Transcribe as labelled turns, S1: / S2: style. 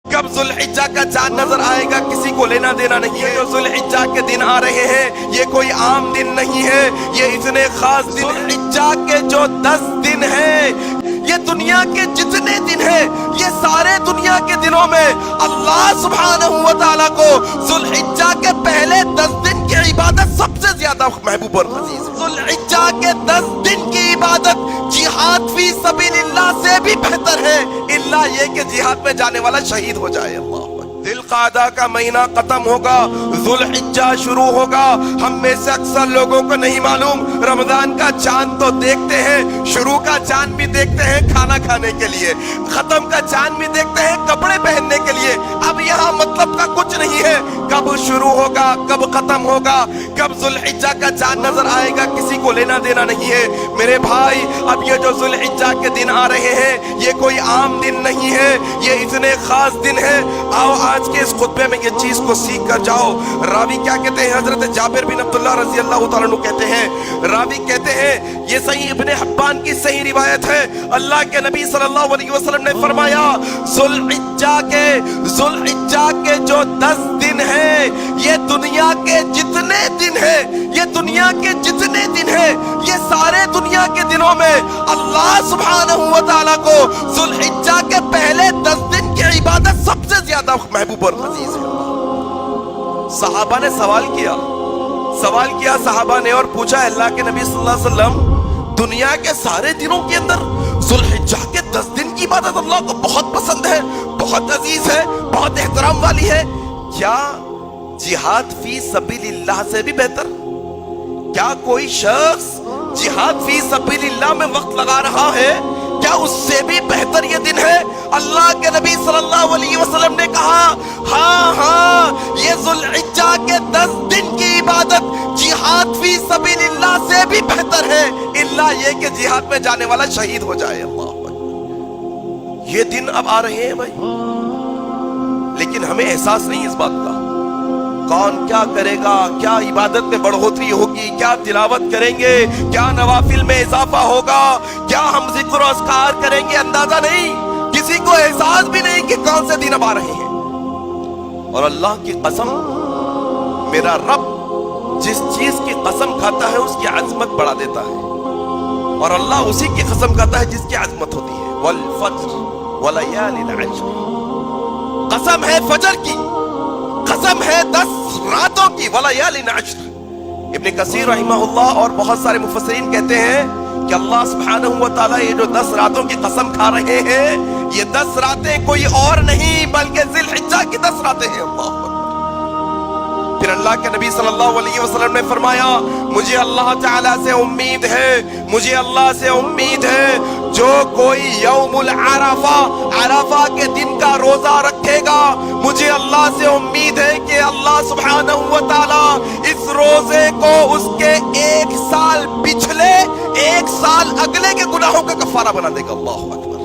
S1: کب ذوالحجہ کا چاند نظر آئے گا کسی کو لینا دینا نہیں ہے۔ جو ذوالحجہ کے دن آ رہے ہیں یہ کوئی عام دن نہیں ہے، یہ اتنے خاص دن۔ ذوالحجہ کے جو 10 دن ہیں یہ دنیا کے جتنے دن ہیں یہ سارے دنیا کے دنوں میں اللہ سبحانہ و تعالیٰ کو ذوالحجہ کے پہلے 10 دن کی عبادت سب سے زیادہ محبوب اور عزیز ہے۔ ذوالحجہ کے 10 دن کی عبادت جہاد فی سبیل اللہ سے بھی بہتر ہے، اللہ یہ کہ جہاد میں جانے والا شہید ہو جائے۔ اللہ ذی القعدہ کا مہینہ ختم ہوگا، ذوالحجہ شروع ہوگا۔ ہم میں سے اکثر لوگوں کو نہیں معلوم، رمضان کا چاند تو دیکھتے ہیں، شروع کا چاند بھی دیکھتے ہیں کھانا کھانے کے لیے، ختم کا چاند بھی دیکھتے ہیں کپڑے پہننے کے لیے۔ اب یہاں مطلب کا کچھ نہیں ہے، کب شروع ہوگا کب ختم ہوگا، کب ذوالحجہ کا چاند نظر آئے گا کسی کو لینا دینا نہیں ہے۔ میرے بھائی اب یہ جو ذوالحجہ کے دن آ رہے ہیں یہ کوئی عام دن نہیں ہے، یہ اتنے خاص دن ہے۔ آؤ آج کے اس خطبے میں یہ چیز کو سیکھ کر جاؤ۔ راوی کیا کہتے ہیں؟ حضرت جابر بن عبداللہ رضی اللہ تعالیٰ عنہ کہتے ہیں، راوی کہتے ہیں، یہ صحیح ابن حبان کی صحیح روایت ہے، اللہ کے نبی صلی اللہ علیہ وسلم نے فرمایا ذوالحجہ کے جو 10 دن ہیں یہ دنیا کے جتنے دن ہیں، یہ دنیا کے جتنے دن ہیں یہ سارے دنیا کے دنوں میں اللہ سبحانہ و تعالیٰ کو ذوالحجہ کے پہلے 10 دن کی عبادت سب سے زیادہ محبوب اور عزیز ہے۔ صحابہ نے سوال کیا صحابہ نے اور پوچھا اللہ کے نبی صلی اللہ علیہ وسلم دنیا کے سارے دنوں کے اندر ذوالحجہ کے 10 دن کی عبادت اللہ کو بہت پسند ہے، بہت عزیز ہے، بہت احترام والی ہے، کیا جہاد فی سبیل اللہ سے بھی بہتر؟ کیا کوئی شخص جہاد فی سبیل اللہ میں وقت لگا رہا ہے کیا اس سے بھی بہتر یہ دن ہے؟ اللہ کے نبی صلی اللہ علیہ وسلم نے کہا ہاں یہ ذوالحجہ کے 10 دن کی عبادت جہاد فی سبیل اللہ سے بھی بہتر ہے، اللہ یہ کہ جہاد میں جانے والا شہید ہو جائے۔ اللہ یہ دن اب آ رہے ہیں بھائی، لیکن ہمیں احساس نہیں اس بات کا، کون کیا کرے گا، کیا عبادت میں بڑھوتری ہوگی، کیا تلاوت کریں گے، کیا نوافل میں اضافہ ہوگا، کیا ہم ذکر و اذکار کریں گے، اندازہ نہیں، کسی کو احساس بھی نہیں کہ کون سے دن اب آ رہے ہیں۔ اور اللہ کی قسم، میرا رب جس چیز کی قسم کھاتا ہے اس کی عظمت بڑھا دیتا ہے، اور اللہ اسی کی قسم کھاتا ہے جس کی عظمت ہوتی ہے۔ والفجر ولیال عشر، قسم ہے فجر کی، قسم ہے 10 راتوں کی، ولیال عشر۔ ابن کثیر رحمہ اللہ اور بہت سارے مفسرین کہتے ہیں کہ اللہ سبحانہ و تعالیٰ یہ جو 10 راتوں کی قسم کھا رہے ہیں یہ 10 راتیں کوئی اور نہیں بلکہ ذی الحجہ کی 10 راتیں ہیں۔ اللہ اکبر۔ پھر اللہ کے نبی صلی اللہ علیہ وسلم نے فرمایا مجھے اللہ تعالیٰ سے امید ہے، مجھے اللہ سے امید ہے جو کوئی یوم العرفہ، عرفہ کے دن کا روزہ رکھے گا، مجھے اللہ سے امید ہے کہ اللہ سبحانہ و تعالیٰ اس روزے کو اس کے 1 سال پچھلے 1 سال اگلے کے گناہوں کا کفارہ بنا دے گا۔ اللہ اکبر۔